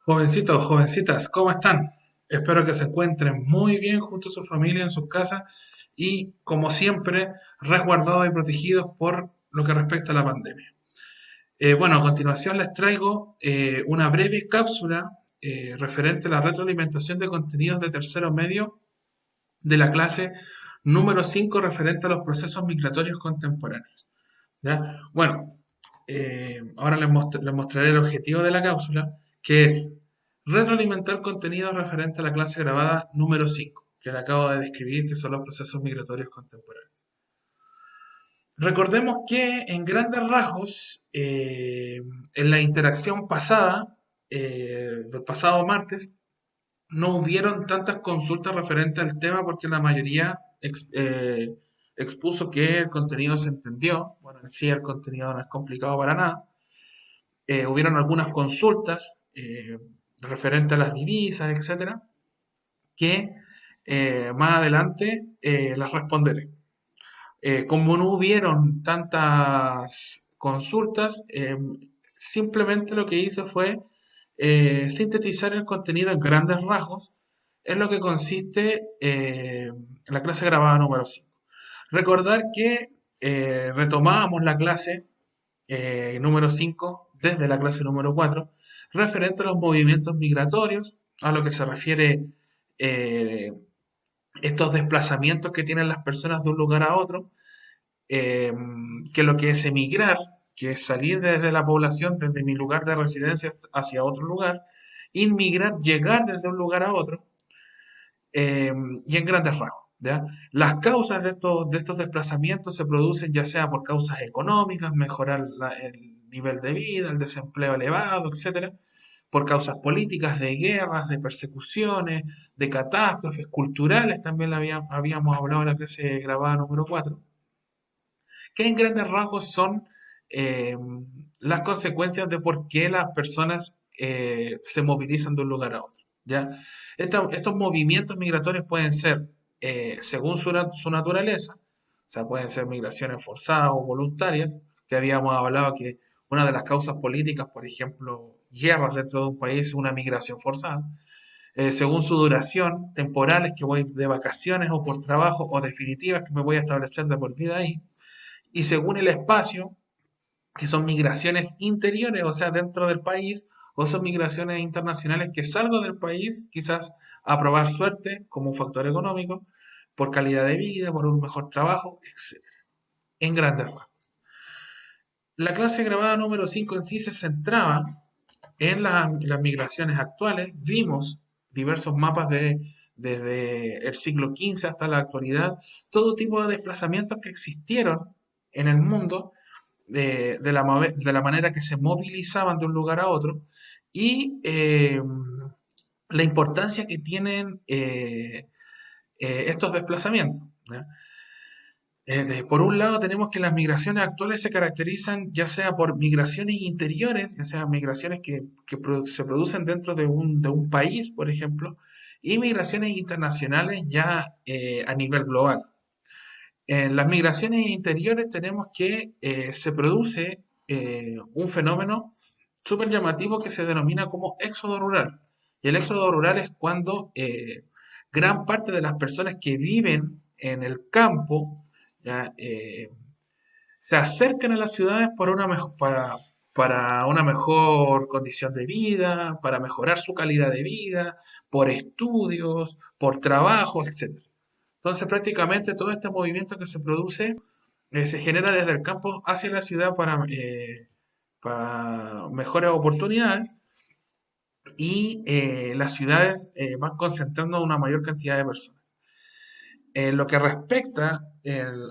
Jovencitos, jovencitas, ¿cómo están? Espero que se encuentren muy bien junto a su familia en sus casas y, como siempre, resguardados y protegidos por lo que respecta a la pandemia. Bueno, a continuación les traigo una breve cápsula referente a la retroalimentación de contenidos de tercero medio de la clase número 5 referente a los procesos migratorios contemporáneos. ¿Ya? Bueno, ahora les mostraré el objetivo de la cápsula, que es retroalimentar contenidos referente a la clase grabada número 5 que le acabo de describir, que son los procesos migratorios contemporáneos. Recordemos que en grandes rasgos, en la interacción pasada, del pasado martes, no hubieron tantas consultas referentes al tema porque la mayoría expuso que el contenido se entendió. Bueno, en sí el contenido no es complicado para nada. Hubieron algunas consultas referentes a las divisas, etcétera, que más adelante las responderé. Como no hubieron tantas consultas, simplemente lo que hice fue sintetizar el contenido en grandes rasgos, en lo que consiste la clase grabada número 5. Recordar que retomábamos la clase número 5 desde la clase número 4 referente a los movimientos migratorios, a lo que se refiere eh, estos desplazamientos que tienen las personas de un lugar a otro, eh, que lo que es emigrar, que es salir desde la población, desde mi lugar de residencia hacia otro lugar, inmigrar, llegar desde un lugar a otro, y en grandes rasgos. ¿Ya? Las causas de estos desplazamientos se producen ya sea por causas económicas, mejorar el nivel de vida, el desempleo elevado, etcétera, por causas políticas, de guerras, de persecuciones, de catástrofes culturales, también habíamos hablado en la clase grabada número 4 que en grandes rasgos son eh, las consecuencias de por qué las personas se movilizan de un lugar a otro. ¿Ya? Estos movimientos migratorios pueden ser, según su naturaleza, o sea, pueden ser migraciones forzadas o voluntarias, que habíamos hablado que una de las causas políticas, por ejemplo, guerras dentro de un país, es una migración forzada. Según su duración, temporales, que voy de vacaciones o por trabajo, o definitivas, que me voy a establecer de por vida ahí, y según el espacio, que son migraciones interiores, o sea, dentro del país, o son migraciones internacionales que salgo del país, quizás a probar suerte como un factor económico, por calidad de vida, por un mejor trabajo, etc. En grandes rasgos. La clase grabada número 5 en sí se centraba en las migraciones actuales. Vimos diversos mapas desde el siglo XV hasta la actualidad, todo tipo de desplazamientos que existieron en el mundo de la manera que se movilizaban de un lugar a otro y la importancia que tienen estos desplazamientos. ¿Ya? Por un lado tenemos que las migraciones actuales se caracterizan ya sea por migraciones interiores, ya sea migraciones que se producen dentro de un país, por ejemplo, y migraciones internacionales ya a nivel global. En las migraciones interiores tenemos que se produce un fenómeno súper llamativo que se denomina como éxodo rural. Y el éxodo rural es cuando gran parte de las personas que viven en el campo ¿ya? Se acercan a las ciudades para una mejor condición de vida, para mejorar su calidad de vida, por estudios, por trabajo, etc. Entonces, prácticamente todo este movimiento que se produce se genera desde el campo hacia la ciudad para mejores oportunidades y las ciudades van concentrando una mayor cantidad de personas. En lo que respecta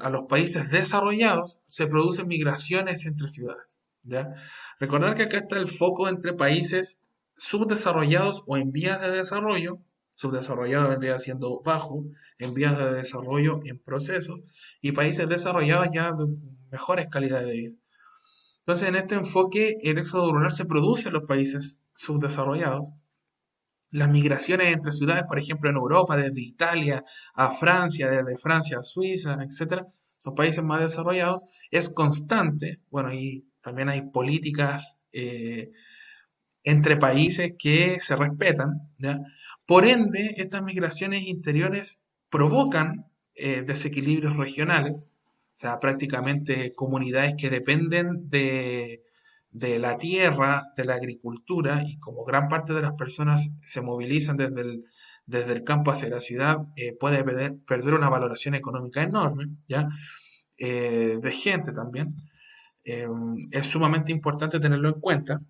a los países desarrollados, se producen migraciones entre ciudades. ¿Ya? Recordar que acá está el foco entre países subdesarrollados o en vías de desarrollo. Subdesarrollado vendría siendo bajo, en vías de desarrollo en proceso, y países desarrollados ya de mejores calidades de vida. Entonces, en este enfoque, el éxodo rural se produce en los países subdesarrollados. Las migraciones entre ciudades, por ejemplo, en Europa, desde Italia a Francia, desde Francia a Suiza, etcétera, son países más desarrollados, es constante. Bueno, y también hay políticas entre países que se respetan, ¿ya? Por ende, estas migraciones interiores provocan desequilibrios regionales, o sea, prácticamente comunidades que dependen de la tierra, de la agricultura, y como gran parte de las personas se movilizan desde el campo hacia la ciudad, puede perder una valoración económica enorme, ¿ya? De gente también. Eh, es sumamente importante tenerlo en cuenta.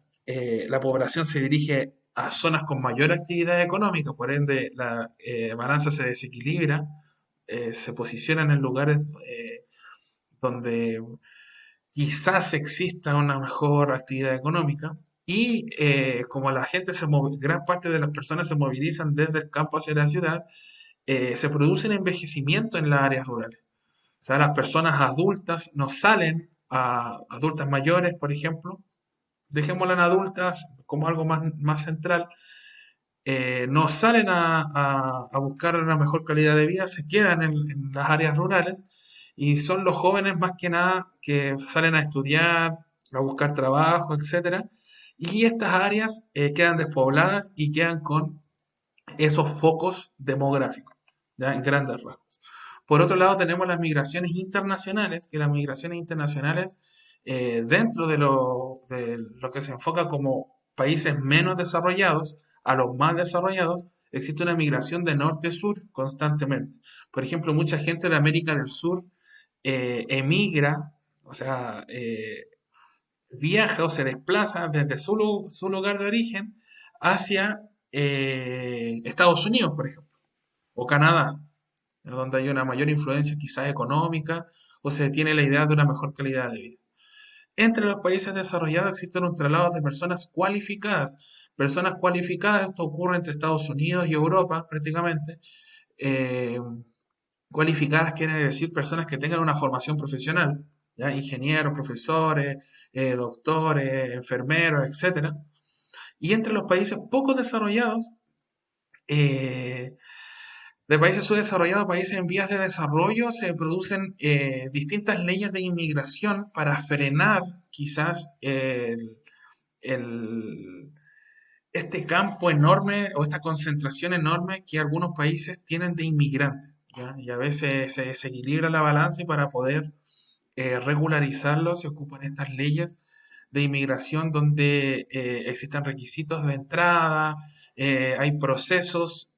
La población se dirige a zonas con mayor actividad económica, por ende la balanza se desequilibra, se posicionan en lugares donde quizás exista una mejor actividad económica y como la gente gran parte de las personas se movilizan desde el campo hacia la ciudad, se produce un envejecimiento en las áreas rurales. O sea, las personas adultas no salen a adultas mayores, por ejemplo, dejémoslas en adultas como algo más central, no salen a buscar una mejor calidad de vida, se quedan en las áreas rurales y son los jóvenes más que nada que salen a estudiar, a buscar trabajo, etcétera. Y estas áreas quedan despobladas y quedan con esos focos demográficos, ¿ya? En grandes rasgos. Por otro lado, tenemos las migraciones internacionales, que las migraciones internacionales, dentro de lo que se enfoca como países menos desarrollados a los más desarrollados, existe una migración de norte-sur constantemente. Por ejemplo, mucha gente de América del Sur emigra, o sea, viaja o se desplaza desde su lugar de origen hacia Estados Unidos, por ejemplo, o Canadá, donde hay una mayor influencia quizás económica o se tiene la idea de una mejor calidad de vida. Entre los países desarrollados existen un traslado de personas cualificadas. Personas cualificadas, esto ocurre entre Estados Unidos y Europa prácticamente. Eh, Cualificadas quiere decir personas que tengan una formación profesional, ¿ya? Ingenieros, profesores, doctores, enfermeros, etcétera. Y entre los países poco desarrollados, eh, de países subdesarrollados a países en vías de desarrollo, se producen distintas leyes de inmigración para frenar quizás el- este campo enorme o esta concentración enorme que algunos países tienen de inmigrantes, ¿ya? Y a veces se desequilibra la balanza y para poder regularizarlo se ocupan estas leyes de inmigración donde existen requisitos de entrada, hay procesos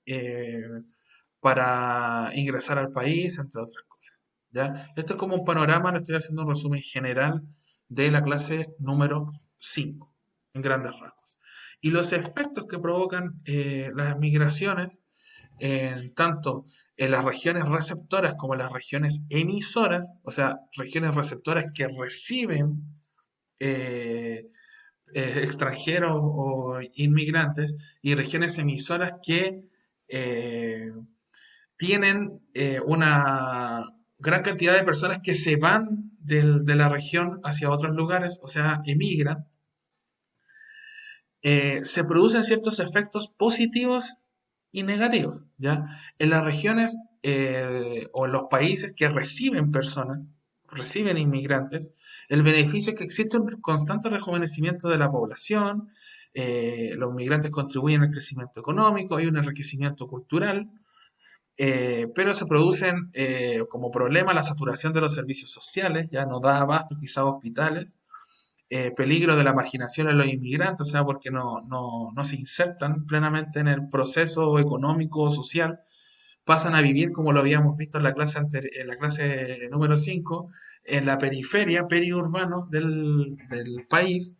para ingresar al país, entre otras cosas. ¿Ya? Esto es como un panorama, lo estoy haciendo un resumen general de la clase número 5 en grandes rasgos. Y los efectos que provocan las migraciones, tanto en las regiones receptoras como en las regiones emisoras, o sea, regiones receptoras que reciben eh, extranjeros o inmigrantes, y regiones emisoras que eh, tienen una gran cantidad de personas que se van de la región hacia otros lugares, o sea, emigran. Se producen ciertos efectos positivos y negativos, ¿ya? En las regiones o en los países que reciben personas, reciben inmigrantes, el beneficio es que existe un constante rejuvenecimiento de la población, los migrantes contribuyen al crecimiento económico, hay un enriquecimiento cultural, pero se producen como problema la saturación de los servicios sociales, ya no da abasto quizás hospitales, peligro de la marginación en los inmigrantes, o sea, porque no se insertan plenamente en el proceso económico o social, pasan a vivir como lo habíamos visto en la clase, en la clase número 5 en la periferia, periurbano del país,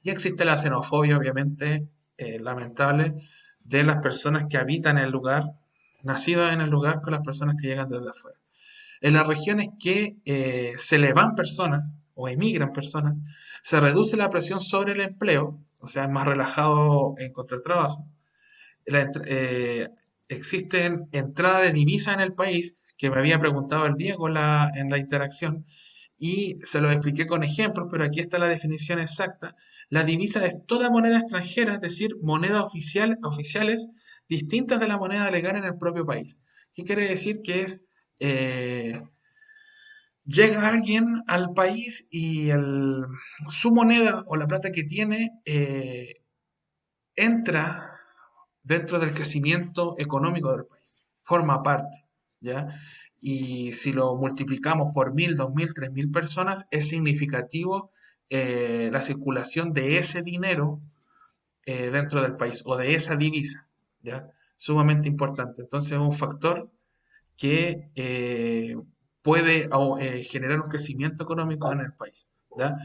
y existe la xenofobia, obviamente, lamentable, de las personas que habitan el lugar, nacidas en el lugar, con las personas que llegan desde afuera. En las regiones que se le van personas o emigran personas, se reduce la presión sobre el empleo, o sea, es más relajado encontrar trabajo. Existe entrada de divisa en el país, que me había preguntado el Diego en la interacción, y se lo expliqué con ejemplos, pero aquí está la definición exacta. La divisa es toda moneda extranjera, es decir, monedas oficiales distintas de la moneda legal en el propio país. ¿Qué quiere decir? Que es Llega alguien al país y su moneda o la plata que tiene entra dentro del crecimiento económico del país, forma parte, ¿ya? Y si lo multiplicamos por 1.000, 2.000, 3.000 personas, es significativo la circulación de ese dinero dentro del país o de esa divisa, ¿ya? Sumamente importante. Entonces es un factor que puede generar un crecimiento económico en el país, ¿ya?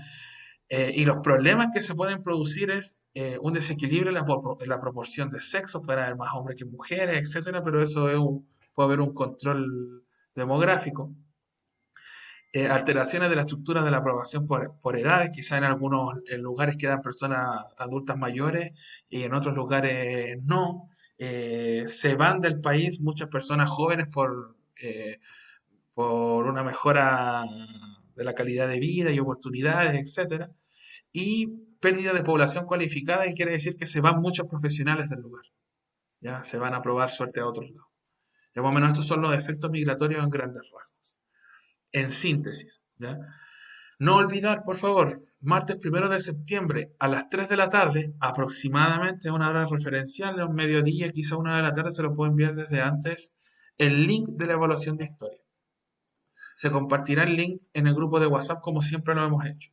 Y los problemas que se pueden producir es un desequilibrio en la proporción de sexos, puede haber más hombres que mujeres, etcétera, pero eso puede haber un control demográfico. Alteraciones de la estructura de la aprobación por edades, quizá en algunos lugares quedan personas adultas mayores y en otros lugares no. Se van del país muchas personas jóvenes por una mejora de la calidad de vida y oportunidades, etcétera. Y pérdida de población cualificada, y quiere decir que se van muchos profesionales del lugar, ya se van a probar suerte a otros lados. Ya más o menos estos son los efectos migratorios en grandes rasgos. En síntesis, ¿ya? No olvidar, por favor, martes 1 de septiembre a las 3 de la tarde, aproximadamente a una hora referencial, a un mediodía, quizá 1 de la tarde, se lo puedo enviar desde antes, el link de la evaluación de historia. Se compartirá el link en el grupo de WhatsApp como siempre lo hemos hecho.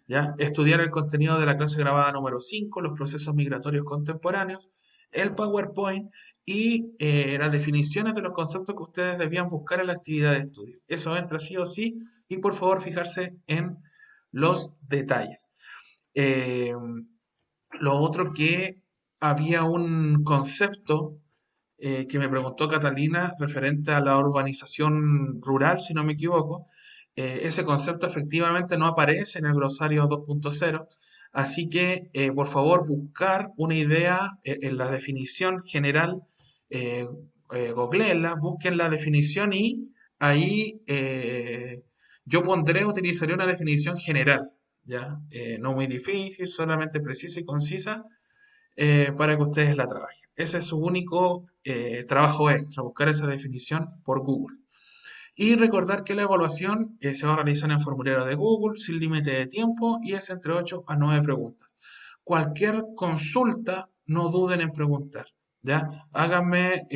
¿Ya? Estudiar el contenido de la clase grabada número 5, los procesos migratorios contemporáneos, el PowerPoint y las definiciones de los conceptos que ustedes debían buscar en la actividad de estudio. Eso entra sí o sí y por favor fijarse en los detalles. Eh, lo otro que había un concepto que me preguntó Catalina referente a la urbanización rural, si no me equivoco. Ese concepto efectivamente no aparece en el glosario 2.0, así que por favor buscar una idea en la definición general, eh, googleenla, busquen la definición y ahí yo utilizaré una definición general, ¿ya? No muy difícil, solamente precisa y concisa para que ustedes la trabajen. Ese es su único trabajo extra, buscar esa definición por Google. Y recordar que la evaluación se va a realizar en formulario de Google sin límite de tiempo y es entre 8 a 9 preguntas. Cualquier consulta, no duden en preguntar. ¿Ya? Háganme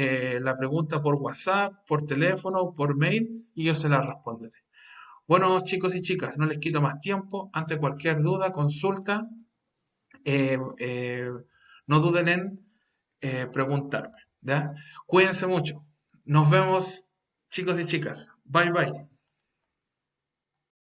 la pregunta por WhatsApp, por teléfono, por mail y yo se la responderé. Bueno, chicos y chicas, no les quito más tiempo. Ante cualquier duda, consulta, eh, eh, no duden en preguntarme, ¿ya? Cuídense mucho. Nos vemos, chicos y chicas. Bye bye.